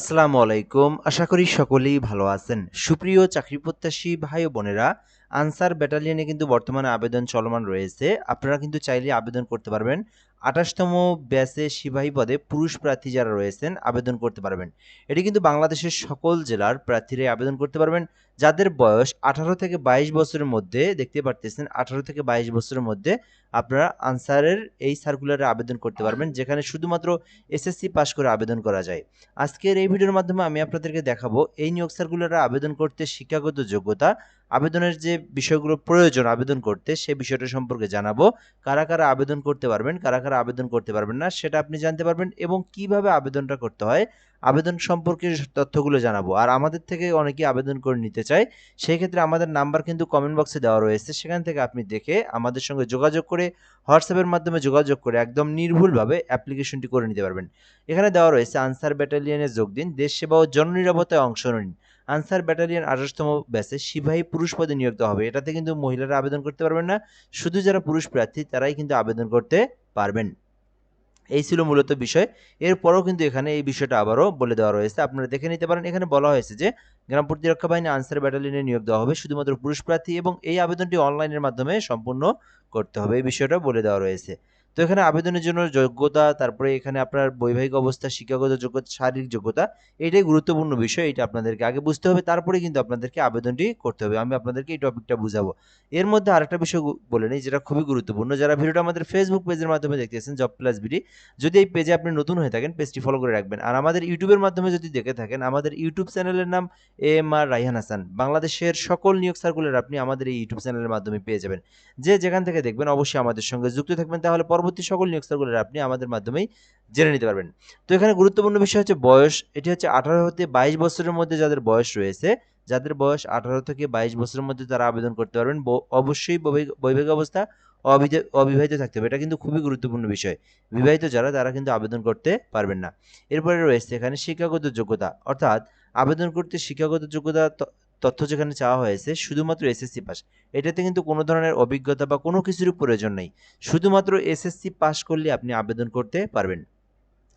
আসসালামু আলাইকুম। আশা করি সকলেই ভালো আছেন। সুপ্রিয় চাকরি প্রত্যাশী ভাই ও বোনেরা, আনসার ব্যাটালিয়নে কিন্তু বর্তমানে আবেদন চলমান রয়েছে। আপনারা কিন্তু চাইলে আবেদন করতে পারবেন। ২৮তম ব্যাচে সিপাহী পদে পুরুষ প্রার্থী যারা রয়েছেন আবেদন করতে পারবেন। এটি কিন্তু বাংলাদেশের সকল জেলার প্রার্থীরাই আবেদন করতে পারবেন। যাদের বয়স ১৮ থেকে ২২ বছরের মধ্যে দেখতে পারতেছেন ১৮ থেকে ২২ বছরের মধ্যে আপনারা আনসারের এই সার্কুলারে আবেদন করতে পারবেন, যেখানে শুধুমাত্র এসএসসি পাস করে আবেদন করা যায়। আজকের এই ভিডিওর মাধ্যমে আমি আপনাদেরকে দেখাবো এই নিয়োগ সার্কুলারে আবেদন করতে শিক্ষাগত যোগ্যতা, আবেদনের যে বিষয়গুলো প্রয়োজন আবেদন করতে সে বিষয়টা সম্পর্কে জানাবো। কারা কারা আবেদন করতে পারবেন, কারা কারা আবেদন করতে পারবেন না সেটা আপনি জানতে পারবেন এবং কিভাবে আবেদনটা করতে হয় আবেদন সম্পর্কে তথ্যগুলো জানাবো। আর আমাদের থেকে অনেকেই আবেদন করে নিতে চায়, সেই ক্ষেত্রে আমাদের নাম্বার কিন্তু কমেন্ট বক্সে দেওয়া রয়েছে, সেখান থেকে আপনি দেখে আমাদের সঙ্গে যোগাযোগ করে হোয়াটসঅ্যাপের মাধ্যমে যোগাযোগ করে একদম নির্ভুলভাবে অ্যাপ্লিকেশনটি করে নিতে পারবেন। এখানে দেওয়া রয়েছে আনসার ব্যাটালিয়নে যোগ দিন, দেশ সেবা ও জননিরাপত্তায় অংশ নিন। আনসার ব্যাটালিয়ন ২৮তম ব্যাচে সিপাহী পুরুষ পদে নিয়োগ দেওয়া হবে। এটাতে কিন্তু মহিলারা আবেদন করতে পারবেন না, শুধু যারা পুরুষ প্রার্থী তারাই কিন্তু আবেদন করতে পারবেন। এই ছিল মূলত বিষয়। এরপরও কিন্তু এখানে এই বিষয়টা আবারও বলে দেওয়া রয়েছে, আপনারা দেখে নিতে পারেন। এখানে বলা হয়েছে যে গ্রাম প্রতিরক্ষা বাহিনী আনসার ব্যাটালিয়নে নিয়োগ দেওয়া হবে শুধুমাত্র পুরুষ প্রার্থী এবং এই আবেদনটি অনলাইনের মাধ্যমে সম্পূর্ণ করতে হবে, এই বিষয়টা বলে দেওয়া রয়েছে। তো এখানে আবেদনের জন্য যোগ্যতা, তারপরে এখানে আপনার বৈবাহিক অবস্থা, শিক্ষাগত যোগ্যতা, শারীরিক যোগ্যতা, এটাই গুরুত্বপূর্ণ বিষয়। এটা আপনাদেরকে আগে বুঝতে হবে, তারপরে কিন্তু আপনাদেরকে আবেদনটি করতে হবে। আমি আপনাদেরকে এই টপিকটা বুঝাবো। এর মধ্যে আরেকটা বিষয় বলে নিই যেটা খুবই গুরুত্বপূর্ণ। যারা ভিডিওটা আমাদের ফেসবুক পেজের মাধ্যমে দেখতেছেন জব প্লাস বিডি, যদি এই পেজে আপনি নতুন হয়ে থাকেন পেজটি ফলো করে রাখবেন। আর আমাদের ইউটিউবের মাধ্যমে যদি দেখে থাকেন, আমাদের ইউটিউব চ্যানেলের নাম AMR রায়হান হাসান। বাংলাদেশের সকল নিয়োগ সার্কুলার আপনি আমাদের এই ইউটিউব চ্যানেলের মাধ্যমে পেয়ে যাবেন। যে যেখান থেকে দেখবেন অবশ্যই আমাদের সঙ্গে যুক্ত থাকবেন, তাহলে পরবর্তী সকল নিয়োগ সার্কুলার আপনি আমাদের মাধ্যমেই জেনে নিতে পারবেন। তো এখানে গুরুত্বপূর্ণ বিষয় হচ্ছে বয়স। এটি হচ্ছে ১৮ হতে ২২ বছরের মধ্যে যাদের বয়স রয়েছে, যাদের বয়স ১৮ থেকে ২২ বছরের মধ্যে তারা আবেদন করতে পারবেন। অবশ্যই বৈবাহিক অবস্থা অবিবাহিত থাকতে হবে। এটা কিন্তু খুবই গুরুত্বপূর্ণ বিষয়। বিবাহিত যারা তারা কিন্তু আবেদন করতে পারবেন না। এরপরে রয়েছে এখানে শিক্ষাগত যোগ্যতা, অর্থাৎ আবেদন করতে শিক্ষাগত যোগ্যতা তথ্য যেখানে চাওয়া হয়েছে শুধুমাত্র এসএসসি পাস। এটাতে কিন্তু কোনো ধরনের অভিজ্ঞতা বা কোনো কিছুরই প্রয়োজন নেই। শুধুমাত্র এসএসসি পাস করলে আপনি আবেদন করতে পারবেন।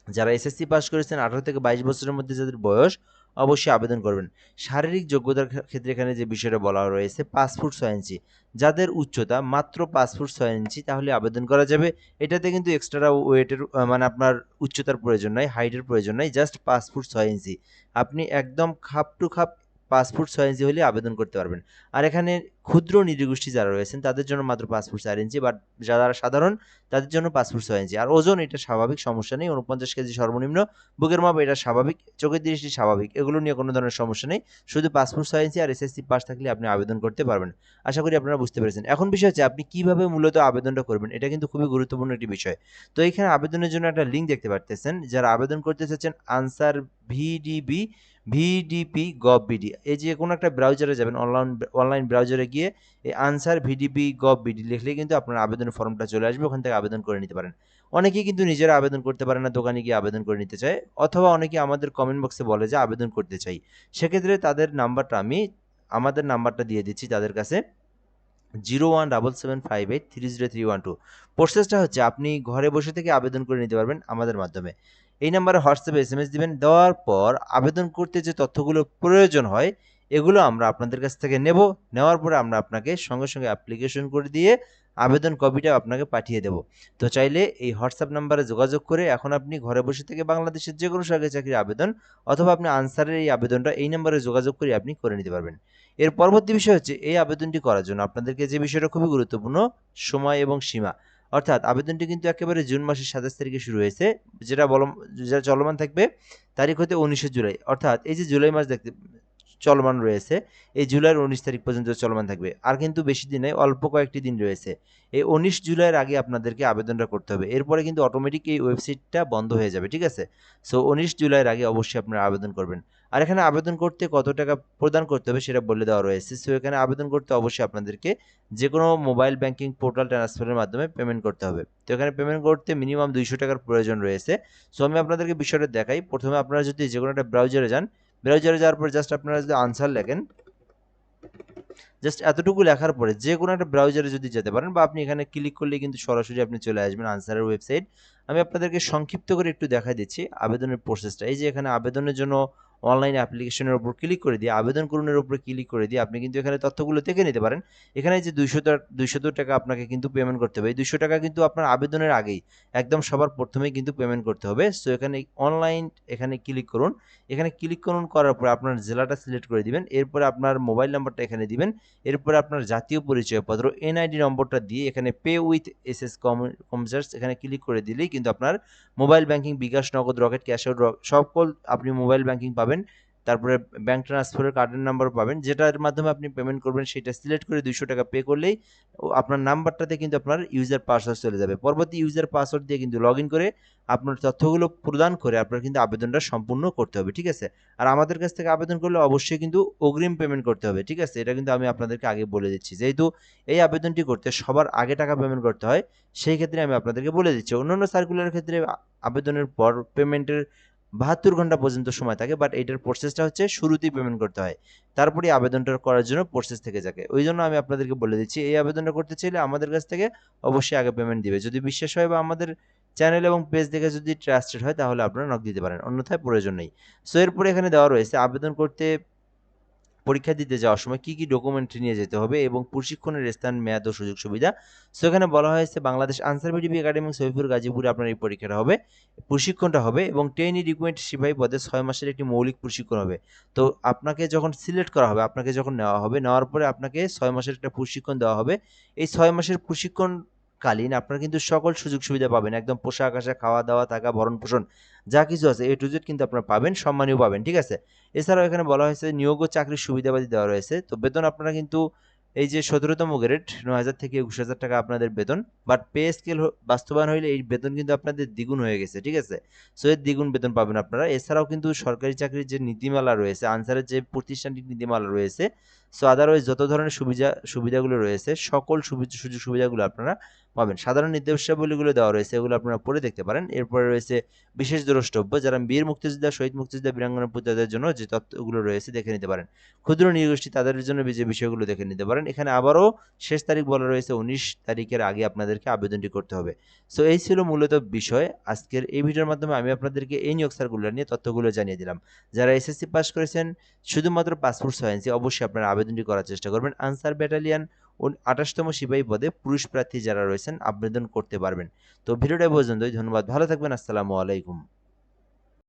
যারা এসএসসি পাস করেছেন ১৮ থেকে ২২ বছরের মধ্যে যাদের বয়স, অবশ্যই আবেদন করবেন। শারীরিক যোগ্যতার ক্ষেত্রে এখানে যে বিষয়টা বলা রয়েছে ৫ ফুট ৬ ইঞ্চি। যাদের উচ্চতা মাত্র ৫ ফুট ৬ ইঞ্চি তাহলে আবেদন করা যাবে। এটাতে কিন্তু এক্সট্রা ওয়েটের মানে আপনার উচ্চতার প্রয়োজন নাই, হাইটের প্রয়োজন নাই। জাস্ট ৫ ফুট ৬ ইঞ্চি। আপনি একদম খাপ টু খাপ ৫ ফুট ৬ ইঞ্চি হলে আবেদন করতে পারবেন। আর এখানে ক্ষুদ্র নৃগোষ্ঠী যারা রয়েছেন তাদের জন্য মাত্র ৫ ফুট ৪ ইঞ্চি, বাট যারা সাধারণ তাদের জন্য ৫ ফুট ৬ ইঞ্চি। আর ওজন এটা স্বাভাবিক, সমস্যা নেই। ৪৯ কেজি সর্বনিম্ন। বুকের মাপ এটা স্বাভাবিক। চোখের দৃষ্টি স্বাভাবিক। এগুলো নিয়ে কোনো ধরনের সমস্যা নেই। শুধু ৫ ফুট ৬ ইঞ্চি আর এসএসসি পাস থাকলে আপনি আবেদন করতে পারবেন। আশা করি আপনারা বুঝতে পেরেছেন। এখন বিষয় হচ্ছে আপনি কিভাবে মূলত আবেদনটা করবেন। এটা কিন্তু খুবই গুরুত্বপূর্ণ একটি বিষয়। তো এইখানে আবেদনের জন্য একটা লিঙ্ক দেখতে পারতেছেন। যারা আবেদন করতে চাচ্ছেন answer VDB VDP gov BD, এই যে কোনো একটা ব্রাউজারে যাবেন, অনলাইন ব্রাউজারে গিয়ে এই আনসার ভিডিপি গভ বিডি লিখলে কিন্তু আপনার আবেদনের ফর্মটা চলে আসবে, ওখান থেকে আবেদন করে নিতে পারেন। অনেকেই কিন্তু নিজেরা আবেদন করতে পারে না, দোকানে গিয়ে আবেদন করে নিতে চায়, অথবা অনেকে আমাদের কমেন্ট বক্সে বলে যে আবেদন করতে চাই। সেক্ষেত্রে তাদের নাম্বারটা আমাদের নাম্বারটা দিয়ে দিচ্ছি তাদের কাছে, 017758300312। প্রসেসটা হচ্ছে আপনি ঘরে বসে থেকে আবেদন করে নিতে পারবেন আমাদের মাধ্যমে। এই নাম্বারে হোয়াটসঅ্যাপে এসএমএস দিবেন, দেওয়ার পর আবেদন করতে যে তথ্যগুলো প্রয়োজন হয় এগুলো আমরা আপনাদের কাছ থেকে নেব। নেওয়ার পরে আমরা আপনাকে সঙ্গে সঙ্গে অ্যাপ্লিকেশন করে দিয়ে আবেদন কপিটা আপনাকে পাঠিয়ে দেব। তো চাইলে এই হোয়াটসঅ্যাপ নাম্বারে যোগাযোগ করে এখন আপনি ঘরে বসে থেকে বাংলাদেশের যে কোনো সরকারি চাকরির আবেদন অথবা আপনি আনসারের এই আবেদনটা এই নাম্বারে যোগাযোগ করে আপনি করে নিতে পারবেন। এর পরবর্তী বিষয় হচ্ছে এই আবেদনটি করার জন্য আপনাদেরকে যে বিষয়টা খুবই গুরুত্বপূর্ণ, সময় এবং সীমা। অর্থাৎ আবেদনটি কিন্তু একেবারে জুন মাসের ২৭ তারিখে শুরু হয়েছে, যেটা চলমান থাকবে তারিখ হতে ১৯শে জুলাই। অর্থাৎ এই যে জুলাই মাস দেখতে চলমান রয়েছে, এই জুলাইয়ের ১৯ তারিখ পর্যন্ত চলমান থাকবে। আর কিন্তু বেশি দিন নেই, অল্প কয়েকটি দিন রয়েছে। এই ১৯ জুলাইয়ের আগে আপনাদেরকে আবেদনটা করতে হবে। এরপরে কিন্তু অটোমেটিক এই ওয়েবসাইটটা বন্ধ হয়ে যাবে, ঠিক আছে? সো ১৯ জুলাইয়ের আগে অবশ্যই আপনারা আবেদন করবেন। আর এখানে আবেদন করতে কত টাকা প্রদান করতে হবে সেটা বলে দেওয়া রয়েছে। সো এখানে আবেদন করতে অবশ্যই আপনাদেরকে যেকোনো মোবাইল ব্যাংকিং পোর্টাল ট্রান্সফারের মাধ্যমে পেমেন্ট করতে হবে। তো এখানে পেমেন্ট করতে মিনিমাম ২০০ টাকার প্রয়োজন রয়েছে। সো আমি আপনাদেরকে বিষয়টা দেখাই। প্রথমে আপনারা যদি যেকোনো একটা ব্রাউজারে যান, ব্রাউজারে যাওয়ার পর জাস্ট আপনারা যদি আনসার লেখেন, জাস্ট এতটুকু লেখার পরে যে কোনো একটা ব্রাউজারে যদি যেতে পারেন বা আপনি এখানে ক্লিক করলেই কিন্তু সরাসরি আপনি চলে আসবেন আনসারের ওয়েবসাইট। আমি আপনাদেরকে সংক্ষিপ্ত করে একটু দেখাই দিচ্ছি আবেদনের প্রসেসটা। এই যে এখানে আবেদনের জন্য অনলাইন অ্যাপ্লিকেশনের উপর ক্লিক করে দিয়ে আবেদন করুনের উপরে ক্লিক করে দিয়ে আপনি কিন্তু এখানে তথ্যগুলো দেখে নিতে পারেন। এখানে যে 200 টাকা আপনাকে কিন্তু পেমেন্ট করতে হবে। এই 200 টাকা কিন্তু আপনার আবেদনের আগেই একদম সবার প্রথমেই কিন্তু পেমেন্ট করতে হবে। সো এখানে অনলাইন এখানে ক্লিক করুন। এখানে ক্লিক করুন করার পরে আপনার জেলাটা সিলেক্ট করে দিবেন। এরপরে আপনার মোবাইল নাম্বারটা এখানে দিবেন। এরপরে আপনার জাতীয় পরিচয়পত্র এনআইডি নম্বরটা দিয়ে এখানে পে উইথ এসএস কমার্স এখানে ক্লিক করে দিলেই কিন্তু আপনার মোবাইল ব্যাংকিং, বিকাশ, নগদ, রকেট, ক্যাশ আউট সকল আপনি মোবাইল ব্যাংকিং পাবেন। তারপরে ব্যাংক ট্রান্সফারের কার্ডের নাম্বার পাবেন। যেটার মাধ্যমে আপনি পেমেন্ট করবেন সেটা সিলেক্ট করে 200 টাকা পে করলেই আপনার নাম্বারটাতে কিন্তু আপনার ইউজার পাসওয়ার্ড চলে যাবে। পরবর্তী ইউজার পাসওয়ার্ড দিয়ে কিন্তু লগইন করে আপনার তথ্যগুলো প্রদান করে আপনার কিন্তু আবেদনটা সম্পূর্ণ করতে হবে। ঠিক আছে? আর আমাদের কাছ থেকে আবেদন করলে অবশ্যই কিন্তু অগ্রিম পেমেন্ট করতে হবে। ঠিক আছে? এটা কিন্তু আমি আপনাদেরকে আগে বলে দিচ্ছি। যেহেতু এই আবেদনটি করতে সবার আগে টাকা পেমেন্ট করতে হয়, সেই ক্ষেত্রে আমি আপনাদেরকে বলে দিচ্ছি। অন্যান্য সার্কুলারের ক্ষেত্রে আবেদনের পর পেমেন্টের ৭২ ঘন্টা পর্যন্ত সময় থাকে। বাট এইটার প্রসেসটা হচ্ছে শুরুতেই পেমেন্ট করতে হয়। তারপরেই আবেদনটা করার জন্য প্রসেস থেকে যাবে। ওইজন্য আমি আপনাদেরকে বলে দিচ্ছি এই আবেদনটা করতে চাইলে আমাদের কাছ থেকে অবশ্যই আগে পেমেন্ট দিবে। যদি বিশ্বাস হয় বা আমাদের চ্যানেল এবং পেজ দেখে যদি ট্রাস্টেড হয় তাহলে আপনারা নক দিতে পারেন। অন্যথায় প্রয়োজন নেই। সো এরপরে এখানে দেওয়া রয়েছে আবেদন করতে পরীক্ষা দিতে যাওয়ার সময় কি, কি ডকুমেন্ট নিয়ে যেতে হবে এবং প্রশিক্ষণের স্থান, মেয়াদ ও সুযোগ সুবিধা। সো এখানে বলা হয়েছে বাংলাদেশ আনসার ভিডিপি একাডেমি সৈয়দপুর গাজীপুরে আপনার এই পরীক্ষাটা হবে, প্রশিক্ষণটা হবে এবং ট্রেনি রিক্রুটমেন্ট সিপাহী পদে ৬ মাসের একটি মৌলিক প্রশিক্ষণ হবে। তো আপনাকে যখন সিলেক্ট করা হবে, আপনাকে যখন নেওয়া হবে, নেওয়ার পরে আপনাকে ৬ মাসের একটা প্রশিক্ষণ দেওয়া হবে। এই ৬ মাসের প্রশিক্ষণকালীন আপনারা কিন্তু সকল সুযোগ সুবিধা পাবেন। একদম পোশাক-আশাক, খাওয়া-দাওয়া, থাকা, ভরণ-পোষণ যা কিছু আছে A to Z কিন্তু আপনারা পাবেন, সম্মানীয় পাবেন। ঠিক আছে? এছাড়াও এখানে বলা হয়েছে নিয়োগ ও চাকরির সুবিধাবাদী দেওয়া রয়েছে। তো বেতন আপনারা কিন্তু এই যে ১৭তম গ্রেড ৯,০০০ থেকে ২১,০০০ টাকা আপনাদের বেতন। বাট পে স্কেল বাস্তবায়ন হইলে এই বেতন কিন্তু আপনাদের দ্বিগুণ হয়ে গেছে। ঠিক আছে? সো এর দ্বিগুণ বেতন পাবেন আপনারা। এছাড়াও কিন্তু সরকারি চাকরির যে নীতিমালা রয়েছে, আনসারের যে প্রতিষ্ঠানটিক নীতিমালা রয়েছে, সো আদারওয়াইজ যত ধরনের সুবিধাগুলো রয়েছে সকল সুযোগ সুবিধাগুলো আপনারা পাবেন। সাধারণ নির্দেশাবলীগুলো দেওয়া রয়েছে, এগুলো আপনারা পড়ে দেখতে পারেন। এরপরে রয়েছে বিশেষ দ্রষ্টব্য যারা বীর মুক্তিযোদ্ধা, শহীদ মুক্তিযোদ্ধা, বীরাঙ্গনা পুত্রদের জন্য যে তথ্যগুলো রয়েছে দেখে নিতে পারেন। ক্ষুদ্র নৃগোষ্ঠী তাদের জন্য যে বিষয়গুলো দেখে নিতে পারেন। এখানে আবারও শেষ তারিখ বলা রয়েছে ১৯ তারিখের আগে আপনাদেরকে আবেদনটি করতে হবে। সো এই ছিল মূলত বিষয়। আজকের এই ভিডিওর মাধ্যমে আমি আপনাদেরকে এই নিয়োগ সার্কুলার নিয়ে তথ্যগুলো জানিয়ে দিলাম। যারা এসএসসি পাস করেছেন শুধুমাত্র পাসপোর্ট সায়েন্সে অবশ্যই আপনারা আবেদনটি করার চেষ্টা করবেন। আনসার ব্যাটালিয়ন ২৮তম সিপাহী পদে পুরুষ প্রার্থী যারা রয়েছেন আবেদন করতে পারবেন। তো ভিডিওটা এই পর্যন্তই। ধন্যবাদ। ভালো থাকবেন। আসসালামু আলাইকুম।